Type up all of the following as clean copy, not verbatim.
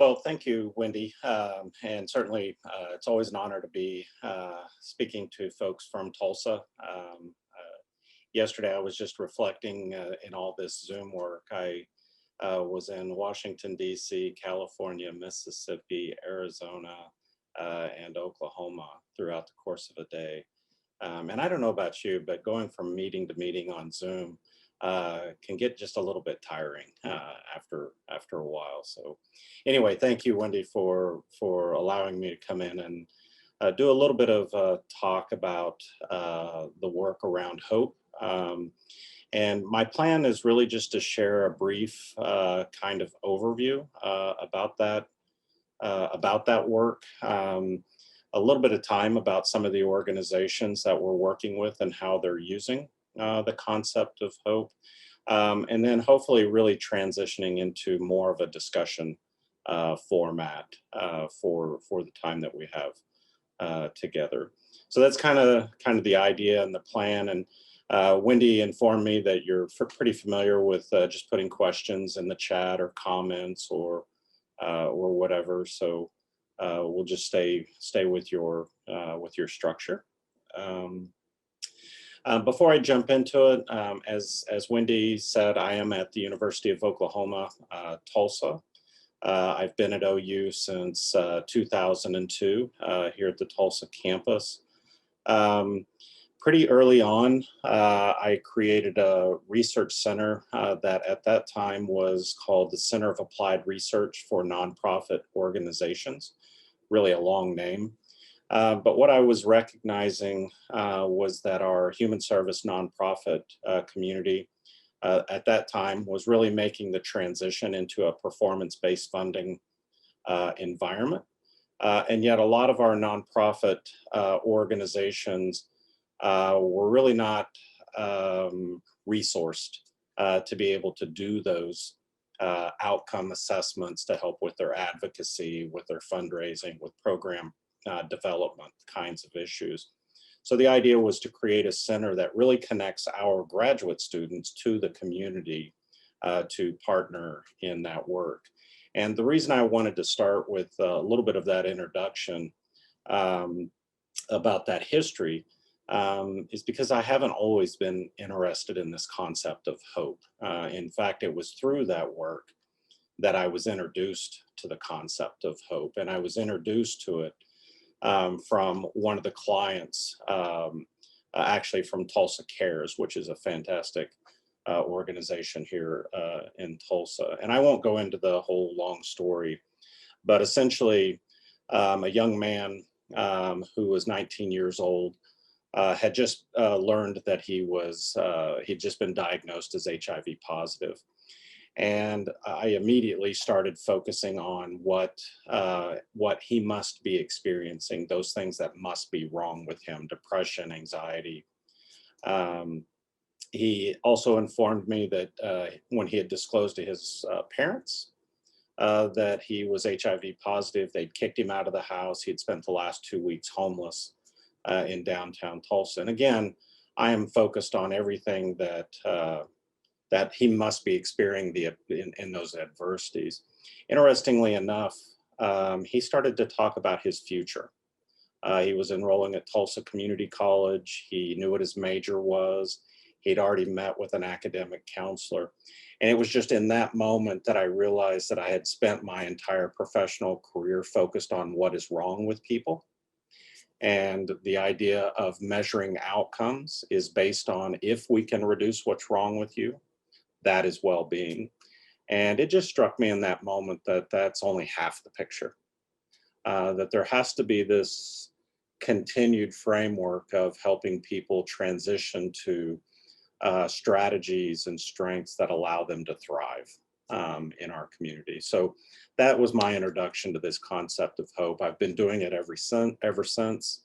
Well, thank you, Wendy. And certainly, it's always an honor to be speaking to folks from Tulsa. Yesterday, I was just reflecting in all this Zoom work. I was in Washington, D.C., California, Mississippi, Arizona, and Oklahoma throughout the course of a day. And I don't know about you, but going from meeting to meeting on Zoom can get just a little bit tiring after a while. So, anyway, thank you, Wendy, for allowing me to come in and do a little bit of talk about the work around hope. And my plan is really just to share a brief kind of overview about that work. A little bit of time about some of the organizations that we're working with and how they're using the concept of hope, and then hopefully really transitioning into more of a discussion format for the time that we have together. So that's kind of the idea and the plan. And Wendy informed me that you're pretty familiar with just putting questions in the chat or comments or whatever. So we'll just stay with your structure. Before I jump into it, as Wendy said, I am at the University of Oklahoma, Tulsa. I've been at OU since 2002 here at the Tulsa campus. Pretty early on, I created a research center that at that time was called the Center of Applied Research for Nonprofit Organizations, really a long name. But what I was recognizing was that our human service nonprofit community at that time was really making the transition into a performance-based funding environment. And yet a lot of our nonprofit organizations were really not resourced to be able to do those outcome assessments to help with their advocacy, with their fundraising, with program development kinds of issues. So the idea was to create a center that really connects our graduate students to the community to partner in that work. And the reason I wanted to start with a little bit of that introduction about that history is because I haven't always been interested in this concept of hope. In fact, it was through that work that I was introduced to the concept of hope, and I was introduced to it from one of the clients, actually from Tulsa Cares, which is a fantastic organization here in Tulsa. And I won't go into the whole long story, but essentially a young man who was 19 years old had just learned that he'd just been diagnosed as HIV positive. And I immediately started focusing on what he must be experiencing, those things that must be wrong with him: depression, anxiety. He also informed me that when he had disclosed to his parents that he was HIV positive, they'd kicked him out of the house. He'd spent the last 2 weeks homeless in downtown Tulsa. And again, I am focused on everything that he must be experiencing in those adversities. Interestingly enough, he started to talk about his future. He was enrolling at Tulsa Community College. He knew what his major was. He'd already met with an academic counselor. And it was just in that moment that I realized that I had spent my entire professional career focused on what is wrong with people. And the idea of measuring outcomes is based on, if we can reduce what's wrong with you, that is well-being. And it just struck me in that moment that that's only half the picture, that there has to be this continued framework of helping people transition to strategies and strengths that allow them to thrive in our community. So that was my introduction to this concept of hope. I've been doing it ever since.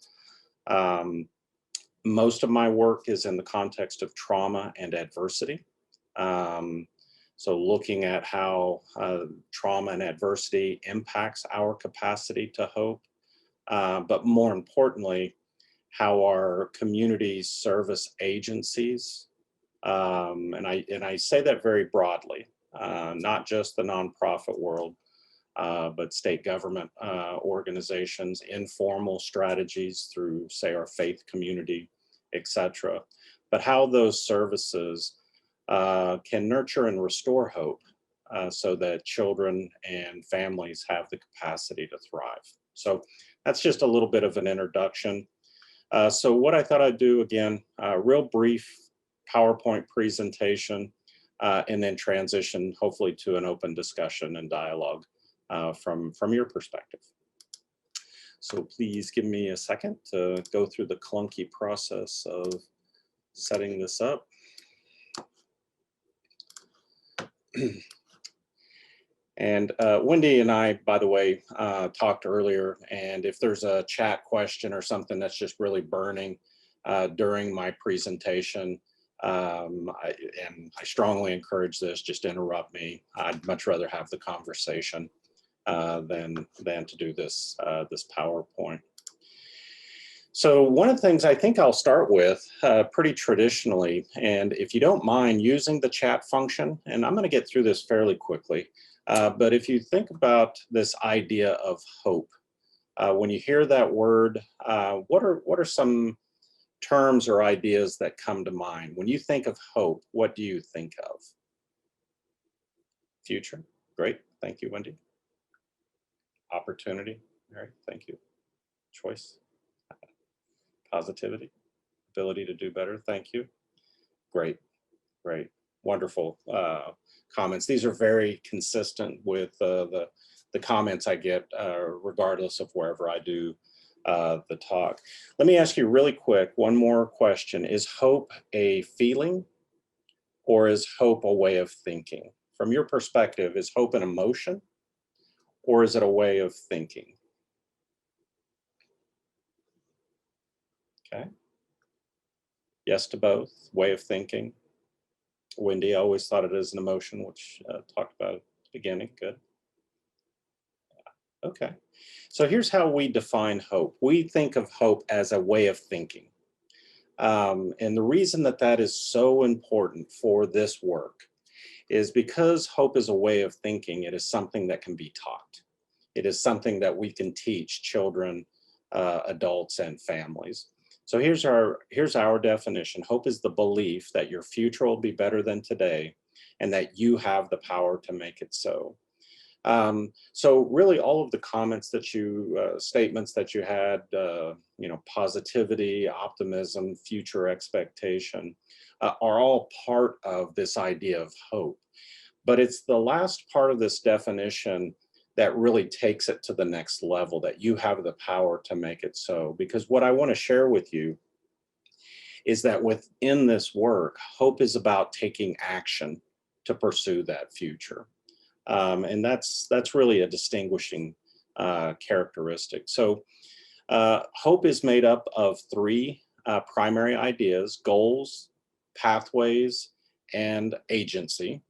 Most of my work is in the context of trauma and adversity. So looking at how trauma and adversity impacts our capacity to hope, but more importantly, how our community service agencies, and I say that very broadly, not just the nonprofit world, but state government organizations, informal strategies through, say, our faith community, etc. But how those services can nurture and restore hope so that children and families have the capacity to thrive. So that's just a little bit of an introduction. So what I thought I'd do, again, real brief PowerPoint presentation, and then transition hopefully to an open discussion and dialogue from your perspective. So please give me a second to go through the clunky process of setting this up. And Wendy and I, by the way, talked earlier, and if there's a chat question or something that's just really burning during my presentation, I strongly encourage this, just interrupt me. I'd much rather have the conversation than to do this, this PowerPoint. So one of the things I think I'll start with pretty traditionally, and if you don't mind using the chat function, and I'm going to get through this fairly quickly, but if you think about this idea of hope, when you hear that word, what are some terms or ideas that come to mind? When you think of hope, what do you think of? Future, great, thank you, Wendy. Opportunity, all right, thank you. Choice, positivity, ability to do better, thank you. Great, great, wonderful comments. These are very consistent with the comments I get regardless of wherever I do the talk. Let me ask you really quick, one more question. Is hope a feeling or is hope a way of thinking? From your perspective, is hope an emotion or is it a way of thinking? Okay. Yes to both, way of thinking. Wendy, I always thought it as an emotion, which talked about at the beginning, good. Okay, so here's how we define hope. We think of hope as a way of thinking. And the reason that that is so important for this work is because hope is a way of thinking. It is something that can be taught. It is something that we can teach children, adults, and families. So here's our definition. Hope is the belief that your future will be better than today and that you have the power to make it so. So really all of the comments that you, statements that you had, you know, positivity, optimism, future expectation, are all part of this idea of hope. But it's the last part of this definition that really takes it to the next level, that you have the power to make it so. Because what I want to share with you is that within this work, hope is about taking action to pursue that future. And that's really a distinguishing characteristic. So hope is made up of three primary ideas: goals, pathways, and agency.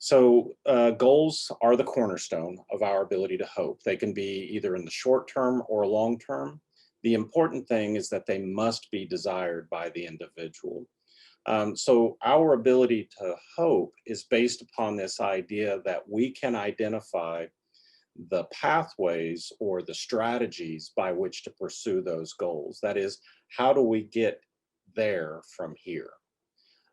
So goals are the cornerstone of our ability to hope. They can be either in the short term or long term. The important thing is that they must be desired by the individual. So our ability to hope is based upon this idea that we can identify the pathways or the strategies by which to pursue those goals. That is, how do we get there from here?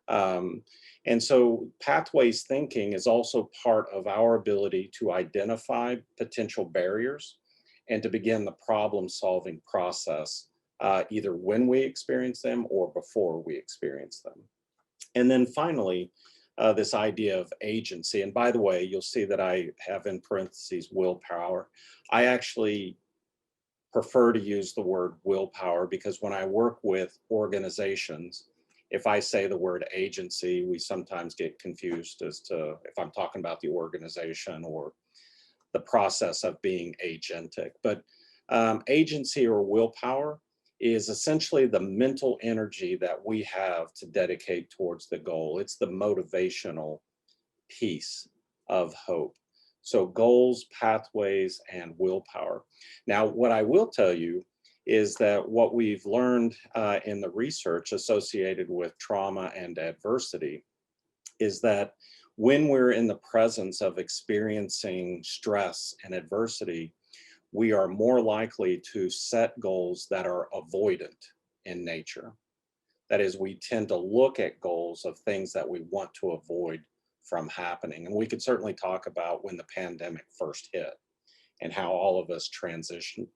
And so pathways thinking is also part of our ability to identify potential barriers and to begin the problem solving process, either when we experience them or before we experience them. And then finally, this idea of agency. And by the way, you'll see that I have in parentheses willpower. I actually prefer to use the word willpower because when I work with organizations, if I say the word agency, we sometimes get confused as to if I'm talking about the organization or the process of being agentic. But agency or willpower is essentially the mental energy that we have to dedicate towards the goal. It's the motivational piece of hope. So goals, pathways, and willpower. Now, what I will tell you is that what we've learned in the research associated with trauma and adversity is that When we're in the presence of experiencing stress and adversity, we are more likely to set goals that are avoidant in nature. That is, we tend to look at goals of things that we want to avoid from happening. And we could certainly talk about when the pandemic first hit and how all of us transitioned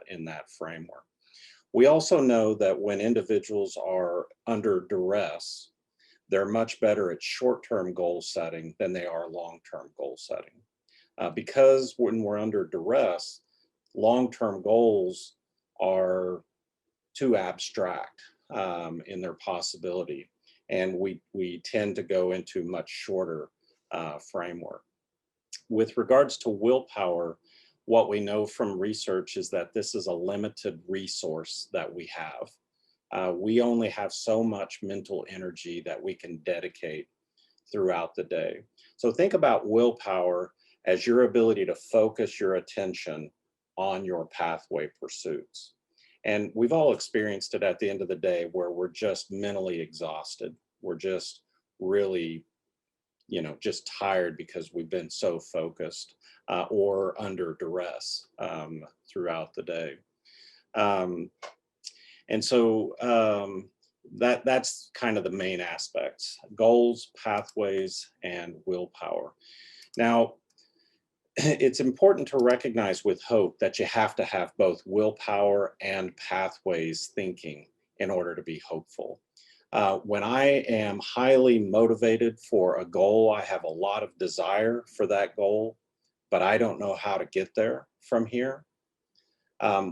in that framework. We also know that when individuals are under duress, they're much better at short-term goal setting than they are long-term goal setting. Because when we're under duress, long-term goals are too abstract in their possibility, and we tend to go into much shorter framework. With regards to willpower, what we know from research is that this is a limited resource that we have. We only have so much mental energy that we can dedicate throughout the day. So think about willpower as your ability to focus your attention on your pathway pursuits. And we've all experienced it at the end of the day where we're just mentally exhausted. We're just really, just tired because we've been so focused or under duress throughout the day. And so that's kind of the main aspects: goals, pathways, and willpower. Now, it's important to recognize with hope that you have to have both willpower and pathways thinking in order to be hopeful. When I am highly motivated for a goal, I have a lot of desire for that goal, but I don't know how to get there from here.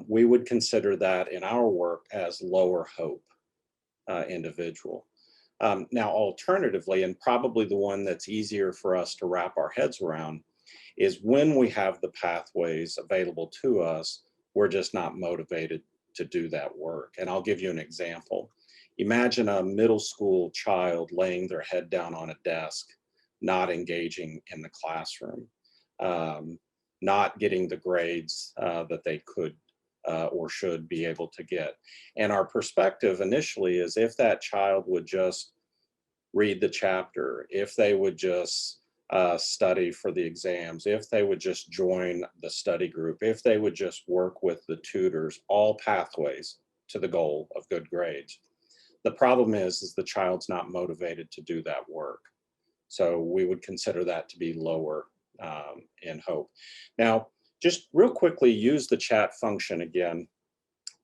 We would consider that in our work as lower hope individual. Now, alternatively, and probably the one that's easier for us to wrap our heads around, is when we have the pathways available to us, we're just not motivated to do that work. And I'll give you an example. Imagine a middle school child laying their head down on a desk, not engaging in the classroom, not getting the grades that they could or should be able to get. And our perspective initially is if that child would just read the chapter, if they would just study for the exams, if they would just join the study group, if they would just work with the tutors, all pathways to the goal of good grades. The problem is the child's not motivated to do that work. So we would consider that to be lower in hope. Now, just real quickly, use the chat function again.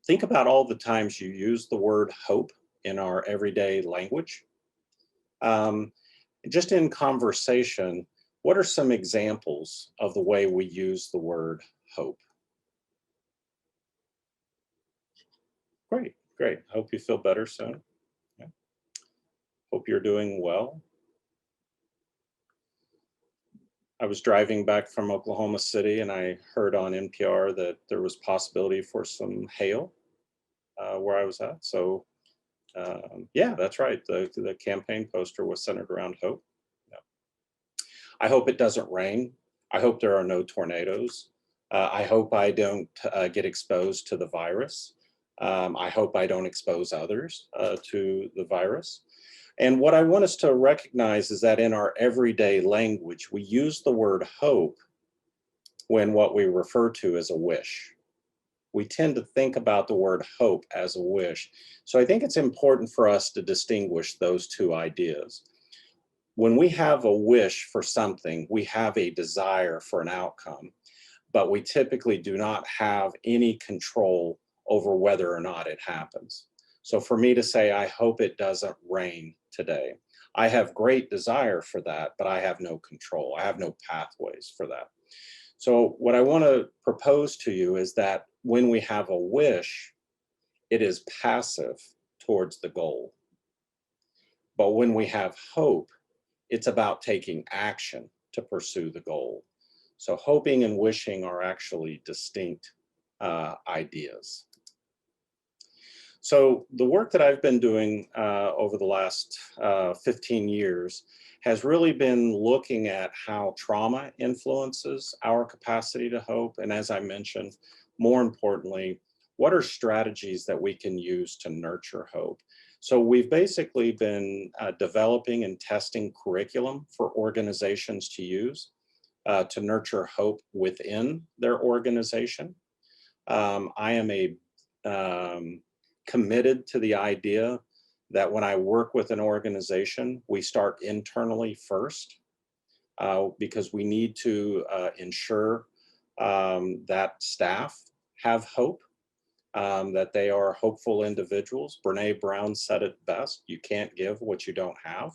Think about all the times you use the word hope in our everyday language. Just in conversation, what are some examples of the way we use the word hope? Great, great. Hope you feel better soon. Yeah. Hope you're doing well. I was driving back from Oklahoma City and I heard on NPR that there was possibility for some hail where I was at. So yeah, that's right. The campaign poster was centered around hope. Yeah. I hope it doesn't rain. I hope there are no tornadoes. I hope I don't get exposed to the virus. I hope I don't expose others to the virus. And what I want us to recognize is that in our everyday language, we use the word hope when what we refer to as a wish. We tend to think about the word hope as a wish. So I think it's important for us to distinguish those two ideas. When we have a wish for something, we have a desire for an outcome, but we typically do not have any control over whether or not it happens. So for me to say, I hope it doesn't rain today, I have great desire for that, but I have no control. I have no pathways for that. So what I want to propose to you is that when we have a wish, it is passive towards the goal. But when we have hope, it's about taking action to pursue the goal. So hoping and wishing are actually distinct ideas. So the work that I've been doing over the last 15 years has really been looking at how trauma influences our capacity to hope. And as I mentioned, more importantly, what are strategies that we can use to nurture hope? So we've basically been developing and testing curriculum for organizations to use to nurture hope within their organization. I am committed to the idea that when I work with an organization, we start internally first because we need to ensure that staff have hope, that they are hopeful individuals. Brene Brown said it best: you can't give what you don't have.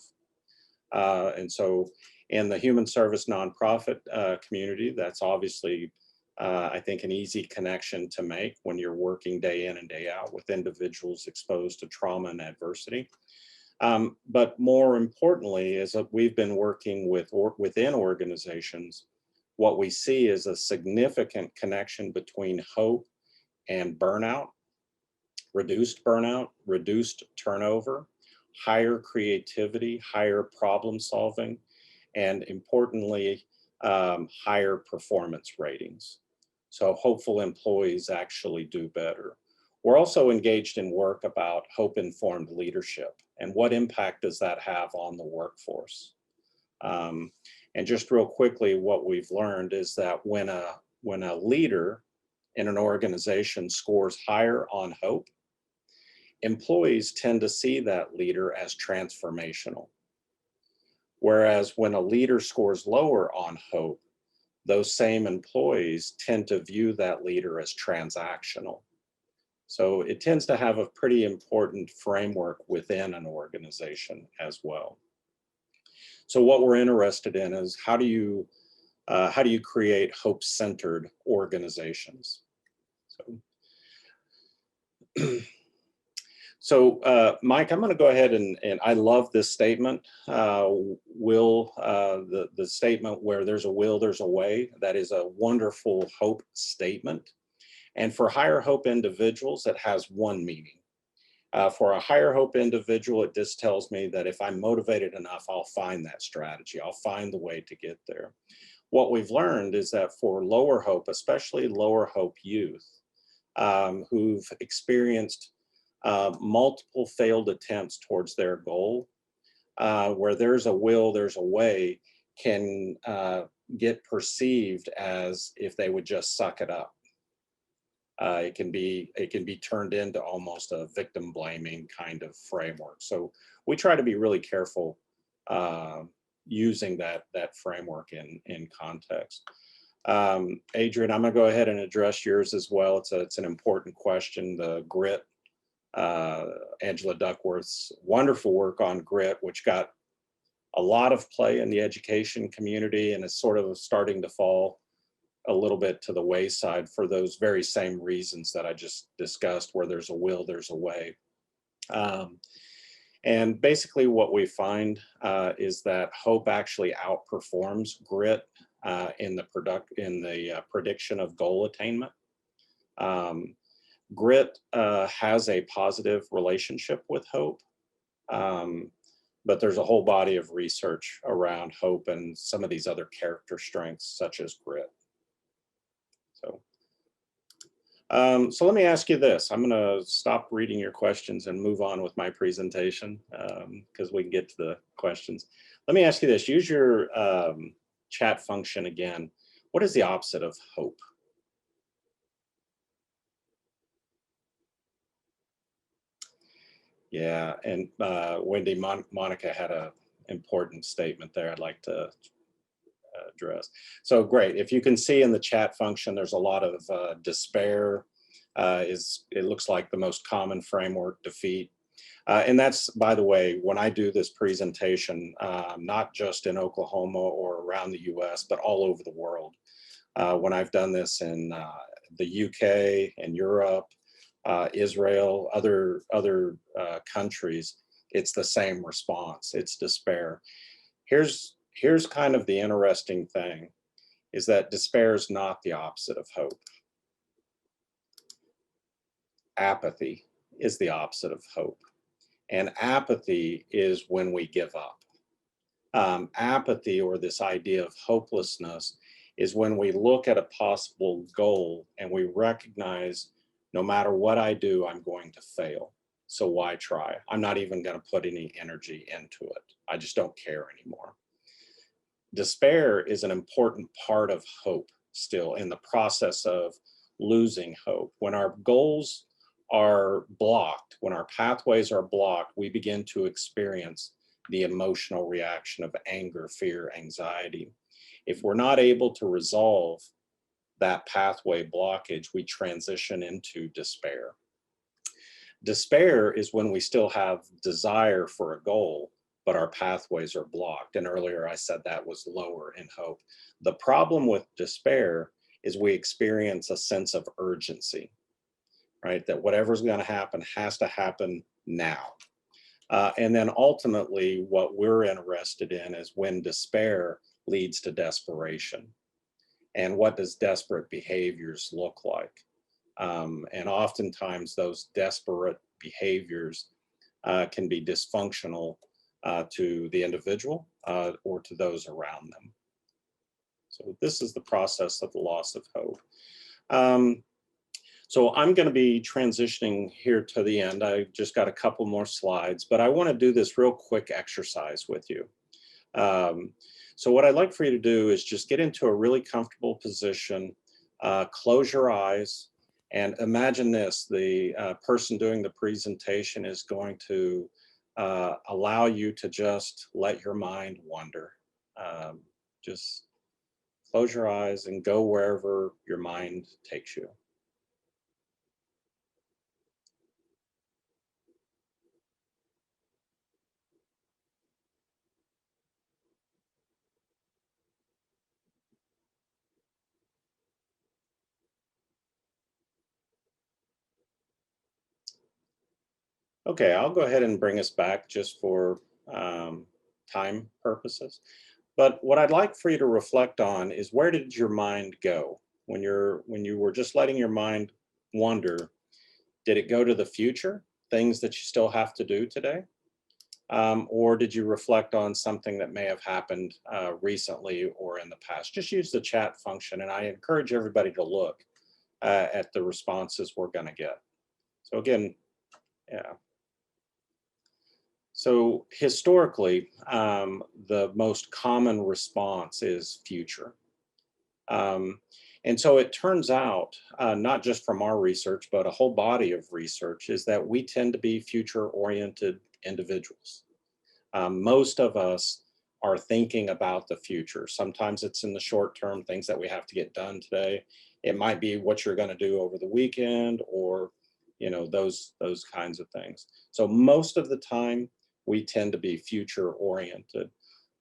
And so in the human service nonprofit community, that's obviously, I think, an easy connection to make when you're working day in and day out with individuals exposed to trauma and adversity. But more importantly, is that we've been working within organizations. What we see is a significant connection between hope and burnout, reduced turnover, higher creativity, higher problem solving, and importantly, higher performance ratings. So hopeful employees actually do better. We're also engaged in work about hope-informed leadership and what impact does that have on the workforce. And just real quickly, what we've learned is that when a leader in an organization scores higher on hope, employees tend to see that leader as transformational. Whereas when a leader scores lower on hope, those same employees tend to view that leader as transactional. So it tends to have a pretty important framework within an organization as well. So what we're interested in is how do you create hope-centered organizations? So, Mike, I'm going to go ahead and I love this statement. The statement where there's a will, there's a way. That is a wonderful hope statement. And for higher hope individuals, it has one meaning. For a higher hope individual, it just tells me that if I'm motivated enough, I'll find that strategy. I'll find the way to get there. What we've learned is that for lower hope, especially lower hope youth, who've experienced multiple failed attempts towards their goal, where there's a will, there's a way, can get perceived as if they would just suck it up. It can be turned into almost a victim blaming kind of framework. So we try to be really careful using that framework in context. Adrian, I'm going to go ahead and address yours as well. It's an important question. The grit, Angela Duckworth's wonderful work on grit, which got a lot of play in the education community and is sort of starting to fall a little bit to the wayside for those very same reasons that I just discussed, where there's a will, there's a way. And basically what we find is that hope actually outperforms grit in the prediction of goal attainment. Grit has a positive relationship with hope, but there's a whole body of research around hope and some of these other character strengths such as grit. So let me ask you this. I'm going to stop reading your questions and move on with my presentation because we can get to the questions. Let me ask you this. Use your chat function again. What is the opposite of hope? Yeah, and Wendy, Monica had an important statement there I'd like to address. So great. If you can see in the chat function, there's a lot of despair. It looks like the most common framework, defeat. And that's, by the way, when I do this presentation, not just in Oklahoma or around the US, but all over the world. When I've done this in the UK and Europe, Israel, other countries, it's the same response. It's despair. Here's kind of the interesting thing, is that despair is not the opposite of hope. Apathy is the opposite of hope. And apathy is when we give up. Apathy, or this idea of hopelessness, is when we look at a possible goal and we recognize no matter what I do, I'm going to fail. so why try? I'm not even going to put any energy into it. I just don't care anymore. Despair is an important part of hope still in the process of losing hope. When our goals are blocked, when our pathways are blocked, we begin to experience the emotional reaction of anger, fear, anxiety. If we're not able to resolve that pathway blockage, we transition into despair. Despair is when we still have desire for a goal, but our pathways are blocked. And earlier I said that was lower in hope. The problem with despair is we experience a sense of urgency, right? That whatever's going to happen has to happen now. And then ultimately, what we're interested in is when despair leads to desperation. And what does desperate behaviors look like? And oftentimes those desperate behaviors can be dysfunctional to the individual or to those around them. So this is the process of the loss of hope. So I'm going to be transitioning here to the end. I just got a couple more slides, but I want to do this real quick exercise with you. So what I'd like for you to do is just get into a really comfortable position, close your eyes, and imagine this. The person doing the presentation is going to allow you to just let your mind wander. Just close your eyes and go wherever your mind takes you. Okay, I'll go ahead and bring us back just for time purposes. But what I'd like for you to reflect on is, where did your mind go when you were just letting your mind wander? Did it go to the future, things that you still have to do today? Or did you reflect on something that may have happened recently or in the past? Just use the chat function, and I encourage everybody to look at the responses we're going to get. So again, yeah. So historically, the most common response is future. Um, and so it turns out, not just from our research, but a whole body of research, is that we tend to be future-oriented individuals. Most of us are thinking about the future. Sometimes it's in the short term, things that we have to get done today. It might be what you're going to do over the weekend, or those kinds of things. So most of the time, we tend to be future oriented.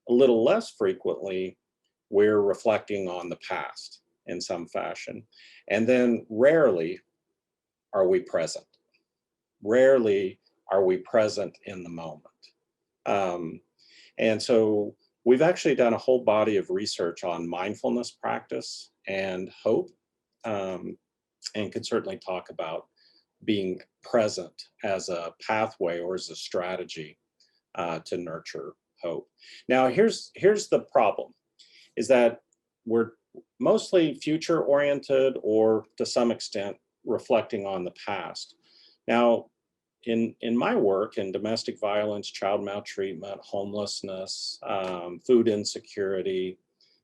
A little less frequently, we're reflecting on the past in some fashion. And then rarely are we present. Rarely are we present in the moment. Um, and so we've actually done a whole body of research on mindfulness practice and hope, and could certainly talk about being present as a pathway or as a strategy to nurture hope. Now, here's the problem, is that we're mostly future oriented, or to some extent reflecting on the past. Now, in my work in domestic violence, child maltreatment, homelessness, food insecurity,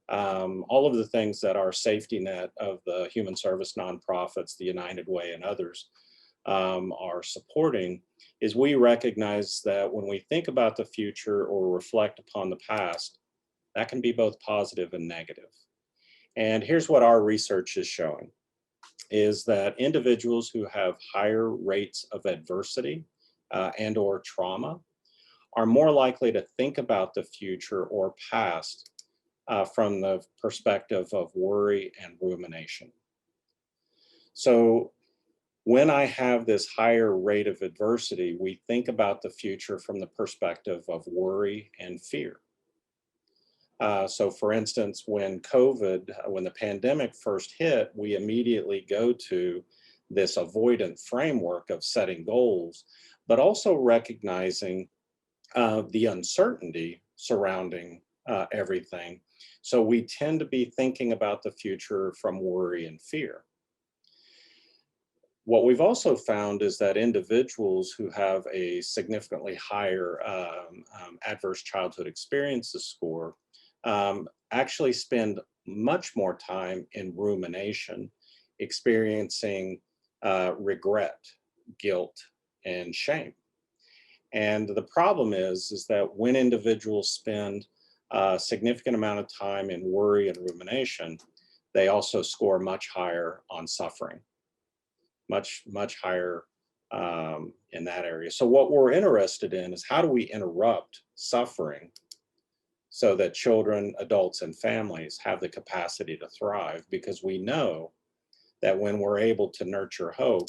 all of the things that our safety net of the human service nonprofits, the United Way and others, are supporting, is we recognize that when we think about the future or reflect upon the past, that can be both positive and negative. And here's what our research is showing, is that individuals who have higher rates of adversity and or trauma are more likely to think about the future or past from the perspective of worry and rumination. So when I have this higher rate of adversity, we think about the future from the perspective of worry and fear. So for instance, when the pandemic first hit, we immediately go to this avoidant framework of setting goals, but also recognizing the uncertainty surrounding everything. So we tend to be thinking about the future from worry and fear. What we've also found is that individuals who have a significantly higher adverse childhood experiences score actually spend much more time in rumination, experiencing regret, guilt, and shame. And the problem is that when individuals spend a significant amount of time in worry and rumination, they also score much higher on suffering, much higher in that area. So what we're interested in is how do we interrupt suffering so that children, adults, and families have the capacity to thrive? Because we know that when we're able to nurture hope,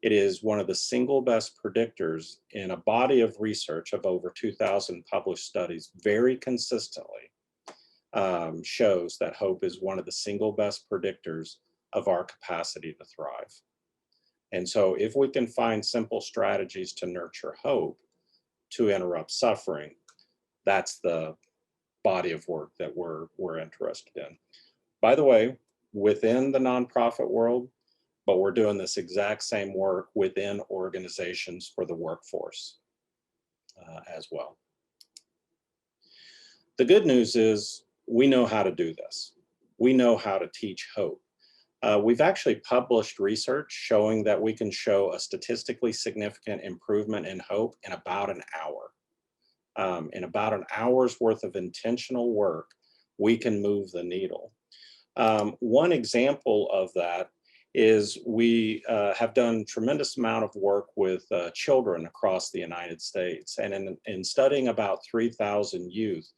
it is one of the single best predictors in a body of research of over 2,000 published studies, very consistently shows that hope is one of the single best predictors of our capacity to thrive. And so if we can find simple strategies to nurture hope, to interrupt suffering, that's the body of work that we're interested in. By the way, within the nonprofit world, but we're doing this exact same work within organizations for the workforce as well. The good news is we know how to do this. We know how to teach hope. We've actually published research showing that we can show a statistically significant improvement in hope in about an hour. In about an hour's worth of intentional work, we can move the needle. One example of that is we have done tremendous amount of work with children across the United States. And in studying about 3,000 youth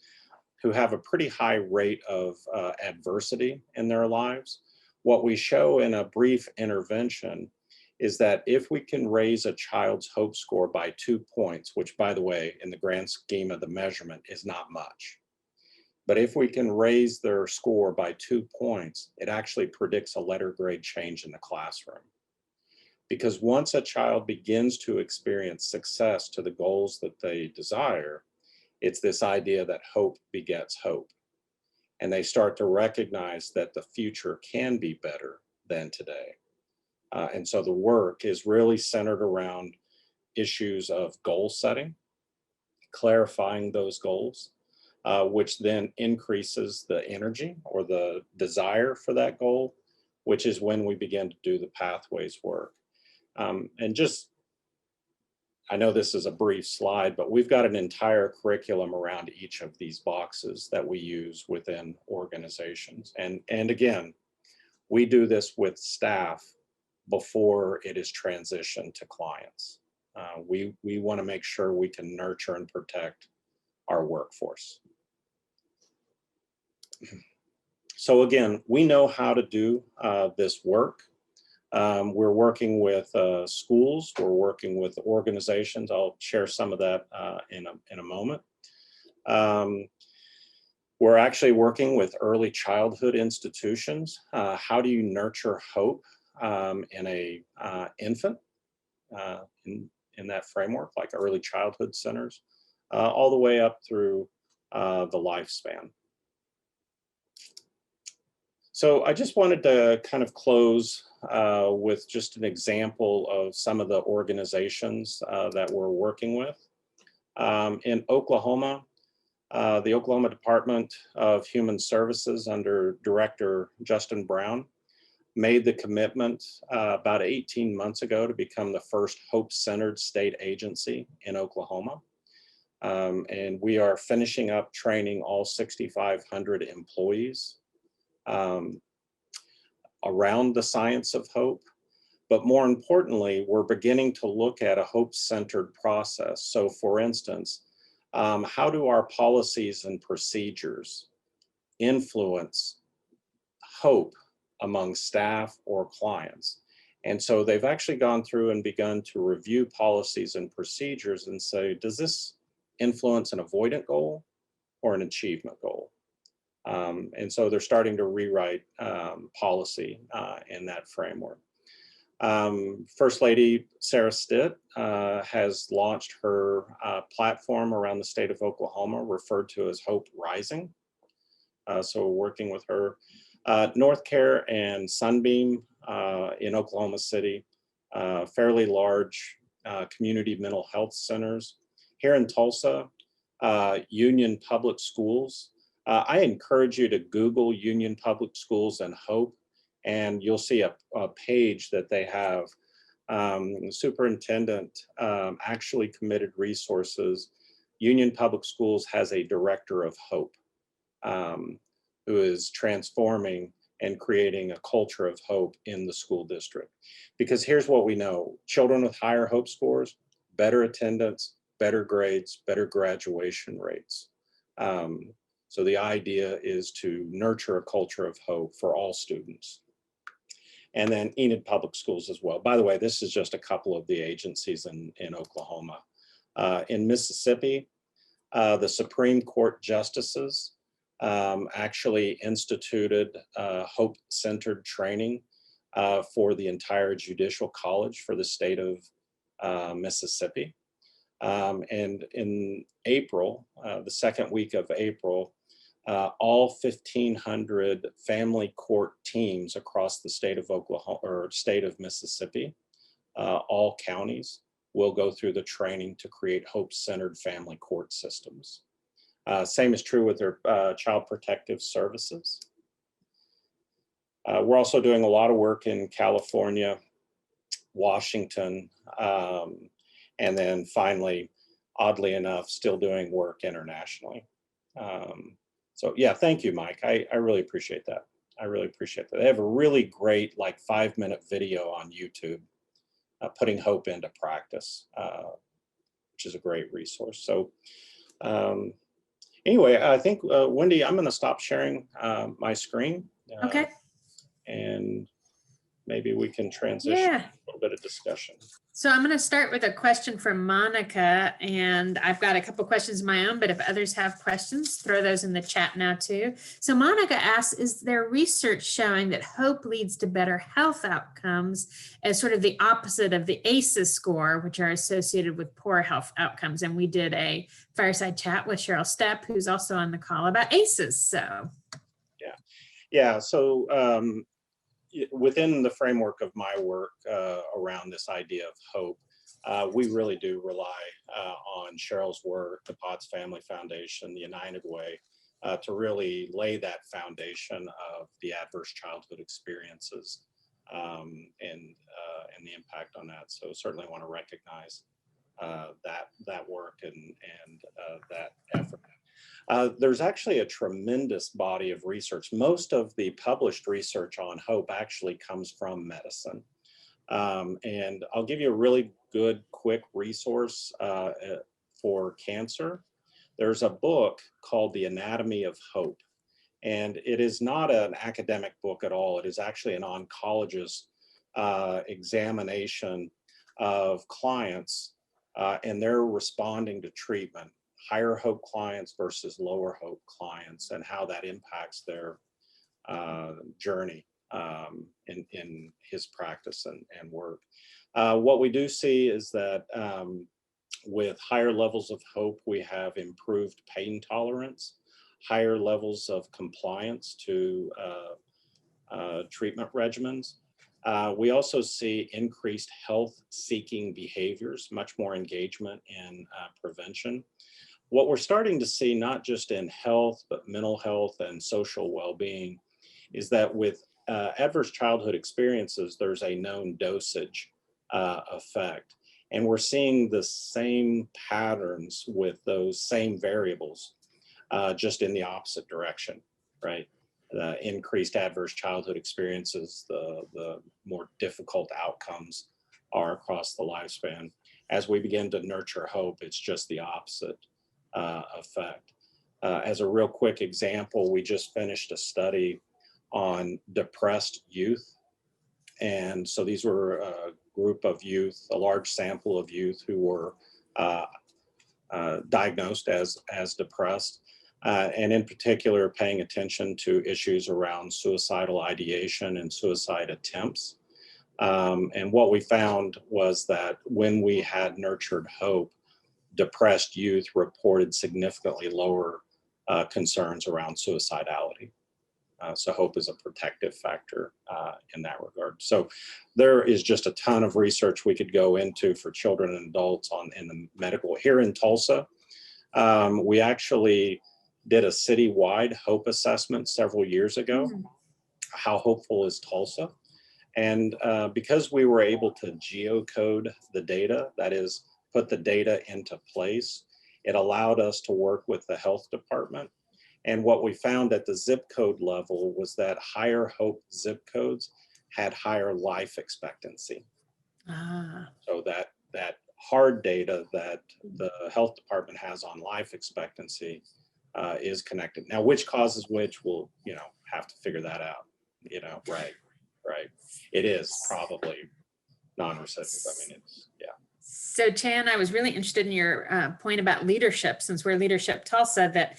who have a pretty high rate of adversity in their lives, what we show in a brief intervention is that if we can raise a child's hope score by 2 points, which by the way, in the grand scheme of the measurement is not much, but if we can raise their score by 2 points, it actually predicts a letter grade change in the classroom. Because once a child begins to experience success to the goals that they desire, it's this idea that hope begets hope. And they start to recognize that the future can be better than today. And so the work is really centered around issues of goal setting, clarifying those goals, which then increases the energy or the desire for that goal, which is when we begin to do the pathways work. And just, I know this is a brief slide, but we've got an entire curriculum around each of these boxes that we use within organizations. And again, we do this with staff before it is transitioned to clients. We want to make sure we can nurture and protect our workforce. So again, we know how to do this work. We're working with schools, we're working with organizations. I'll share some of that in a moment. We're actually working with early childhood institutions. How do you nurture hope in a infant in that framework, like early childhood centers, all the way up through the lifespan. So I just wanted to kind of close with just an example of some of the organizations that we're working with. In Oklahoma, the Oklahoma Department of Human Services under Director Justin Brown made the commitment about 18 months ago to become the first HopeCentered state agency in Oklahoma. And we are finishing up training all 6,500 employees around the science of hope. But more importantly, we're beginning to look at a hope-centered process. So for instance, how do our policies and procedures influence hope among staff or clients? And so they've actually gone through and begun to review policies and procedures and say, does this influence an avoidant goal or an achievement goal? And so they're starting to rewrite policy in that framework. First Lady Sarah Stitt has launched her platform around the state of Oklahoma, referred to as Hope Rising. So we're working with her. North Care and Sunbeam in Oklahoma City fairly large community mental health centers. Here in Tulsa, Union Public Schools. I encourage you to Google Union Public Schools and Hope, and you'll see a page that they have. The superintendent actually committed resources. Union Public Schools has a director of hope who is transforming and creating a culture of hope in the school district. Because here's what we know: children with higher hope scores, better attendance, better grades, better graduation rates. So the idea is to nurture a culture of hope for all students. And then Enid Public Schools as well. By the way, this is just a couple of the agencies in Oklahoma. In Mississippi, the Supreme Court justices actually instituted HopeCentered training for the entire judicial college for the state of Mississippi. And in April, the second week of April, all 1,500 family court teams across the state of Oklahoma or state of Mississippi, all counties, will go through the training to create hope-centered family court systems. Same is true with their child protective services. We're also doing a lot of work in California, Washington, and then finally, oddly enough, still doing work internationally. So yeah, thank you, Mike. I really appreciate that. I really appreciate that. They have a really great, like 5-minute video on YouTube, putting hope into practice, which is a great resource. So anyway, I think, Wendy, I'm gonna stop sharing my screen. Okay. And maybe we can transition to a little bit of discussion. So I'm going to start with a question from Monica, and I've got a couple questions of my own, but if others have questions, throw those in the chat now too. So Monica asks, is there research showing that hope leads to better health outcomes as sort of the opposite of the ACEs score, which are associated with poor health outcomes? And we did a fireside chat with Cheryl Stepp, who's also on the call, about ACEs. So yeah. So within the framework of my work around this idea of hope, we really do rely on Cheryl's work, the Potts Family Foundation, the United Way, to really lay that foundation of the adverse childhood experiences and the impact on that. So certainly want to recognize that work and that effort. There's actually a tremendous body of research. Most of the published research on hope actually comes from medicine. And I'll give you a really good, quick resource for cancer. There's a book called The Anatomy of Hope. And it is not an academic book at all. It is actually an oncologist examination of clients and they're responding to treatment. Higher hope clients versus lower hope clients, and how that impacts their journey in his practice and work. What we do see is that with higher levels of hope, we have improved pain tolerance, higher levels of compliance to treatment regimens. We also see increased health-seeking behaviors, much more engagement in prevention. What we're starting to see, not just in health, but mental health and social well-being, is that with adverse childhood experiences, there's a known dosage effect. And we're seeing the same patterns with those same variables, just in the opposite direction, right? The increased adverse childhood experiences, the more difficult outcomes are across the lifespan. As we begin to nurture hope, it's just the opposite effect. As a real quick example, we just finished a study on depressed youth. And so these were a group of youth, a large sample of youth who were diagnosed as depressed, and in particular paying attention to issues around suicidal ideation and suicide attempts. And what we found was that when we had nurtured hope, depressed youth reported significantly lower concerns around suicidality. So hope is a protective factor in that regard. So there is just a ton of research we could go into for children and adults in the medical. Here in Tulsa, we actually did a citywide hope assessment several years ago. How hopeful is Tulsa? And because we were able to geocode the data, that is, put the data into place, it allowed us to work with the health department. And what we found at the zip code level was that higher hope zip codes had higher life expectancy. So that hard data that the health department has on life expectancy is connected. Now, which causes which, we'll, have to figure that out, right. It is probably non-recidiv. I mean, yeah. So Chan, I was really interested in your point about leadership, since we're Leadership Tulsa, that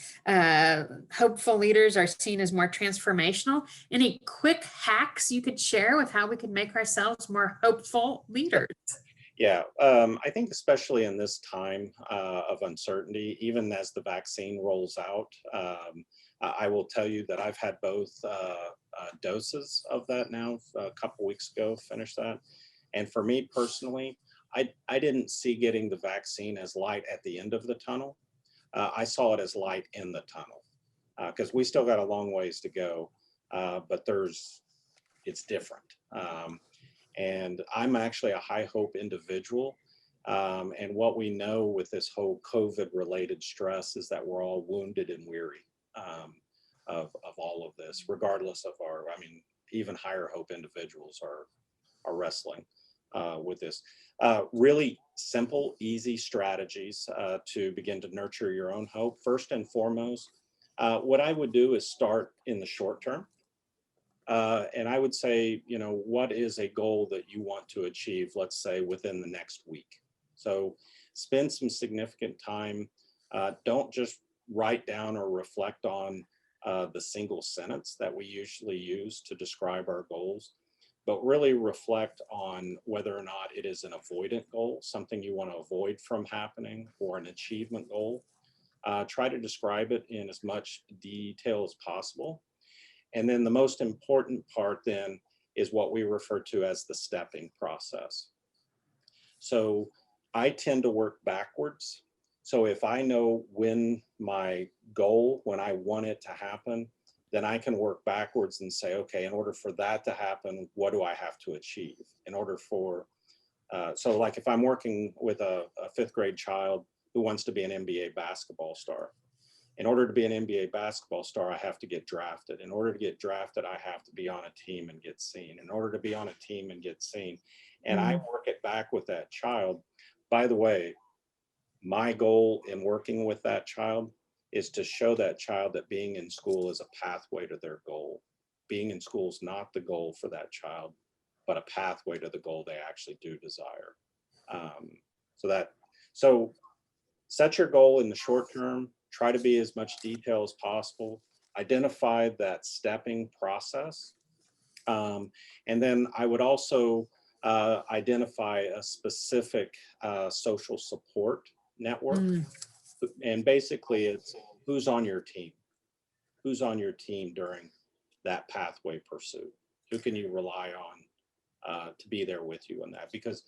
hopeful leaders are seen as more transformational. Any quick hacks you could share with how we could make ourselves more hopeful leaders? Yeah, I think especially in this time of uncertainty, even as the vaccine rolls out, I will tell you that I've had both doses of that now. A couple weeks ago, finished that. And for me personally, I didn't see getting the vaccine as light at the end of the tunnel. I saw it as light in the tunnel because we still got a long ways to go, but it's different. And I'm actually a high hope individual. And what we know with this whole COVID related stress is that we're all wounded and weary of all of this, regardless of even higher hope individuals are wrestling with this. Really simple, easy strategies to begin to nurture your own hope. First and foremost, what I would do is start in the short term. And I would say, what is a goal that you want to achieve, let's say within the next week? So spend some significant time. Don't just write down or reflect on the single sentence that we usually use to describe our goals, but really reflect on whether or not it is an avoidant goal, something you want to avoid from happening, or an achievement goal. Try to describe it in as much detail as possible. And then the most important part then is what we refer to as the stepping process. So I tend to work backwards. So if I know when I want it to happen, then I can work backwards and say, okay, in order for that to happen, what do I have to achieve? In order for, so like if I'm working with a fifth grade child who wants to be an NBA basketball star, in order to be an NBA basketball star, I have to get drafted. In order to get drafted, I have to be on a team and get seen. In order to be on a team and get seen, and I work it back with that child. By the way, my goal in working with that child is to show that child that being in school is a pathway to their goal. Being in school is not the goal for that child, but a pathway to the goal they actually do desire. So set your goal in the short term. Try to be as much detail as possible. Identify that stepping process. And then I would also identify a specific social support network. And basically it's who's on your team. Who's on your team during that pathway pursuit? Who can you rely on to be there with you in that? Because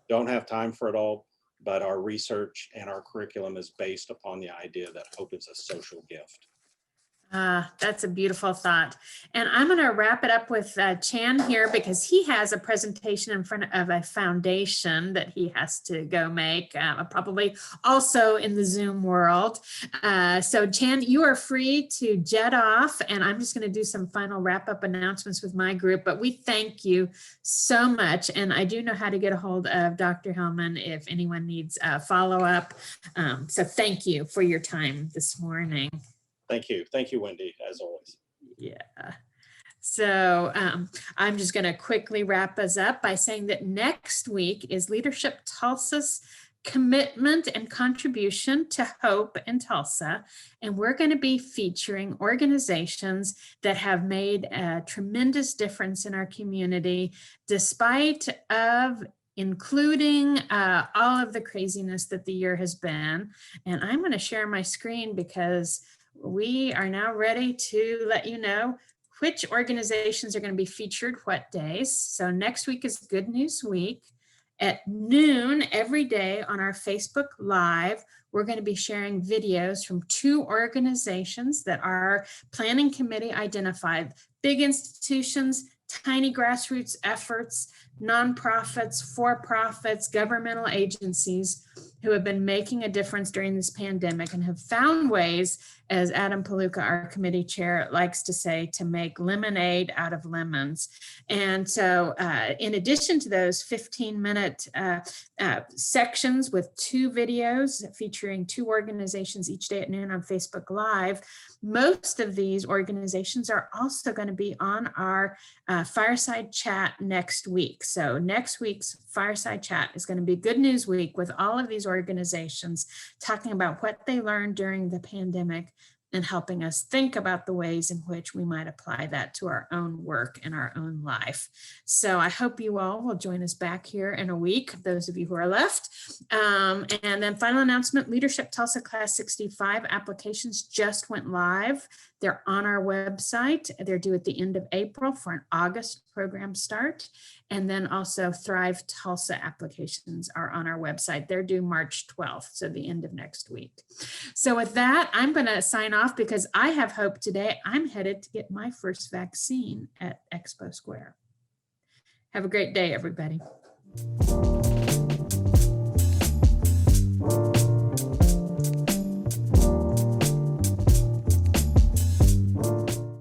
don't have time for it all. But our research and our curriculum is based upon the idea that hope is a social gift. That's a beautiful thought. And I'm going to wrap it up with Chan here, because he has a presentation in front of a foundation that he has to go make, probably also in the Zoom world. So Chan, you are free to jet off, and I'm just going to do some final wrap up announcements with my group, but we thank you so much. And I do know how to get a hold of Dr. Hellman if anyone needs a follow up. So thank you for your time this morning. Thank you. Thank you, Wendy, as always. Yeah. So I'm just going to quickly wrap us up by saying that next week is Leadership Tulsa's commitment and contribution to hope in Tulsa. And we're going to be featuring organizations that have made a tremendous difference in our community, despite of including all of the craziness that the year has been. And I'm going to share my screen because we are now ready to let you know which organizations are going to be featured what days. So next week is Good News Week. At noon every day on our Facebook Live, we're going to be sharing videos from 2 organizations that our planning committee identified. Big institutions, tiny grassroots efforts, nonprofits, for-profits, governmental agencies who have been making a difference during this pandemic and have found ways, as Adam Palooka, our committee chair, likes to say, to make lemonade out of lemons. And so in addition to those 15-minute sections with 2 videos featuring 2 organizations each day at noon on Facebook Live, most of these organizations are also going to be on our Fireside Chat next week. So next week's Fireside Chat is going to be Good News Week with all of these organizations talking about what they learned during the pandemic and helping us think about the ways in which we might apply that to our own work and our own life. So I hope you all will join us back here in a week, those of you who are left. And then final announcement, Leadership Tulsa Class 65 applications just went live. They're on our website. They're due at the end of April for an August program start. And then also Thrive Tulsa applications are on our website. They're due March 12th, so the end of next week. So with that, I'm going to sign off because I have hope today. I'm headed to get my first vaccine at Expo Square. Have a great day, everybody.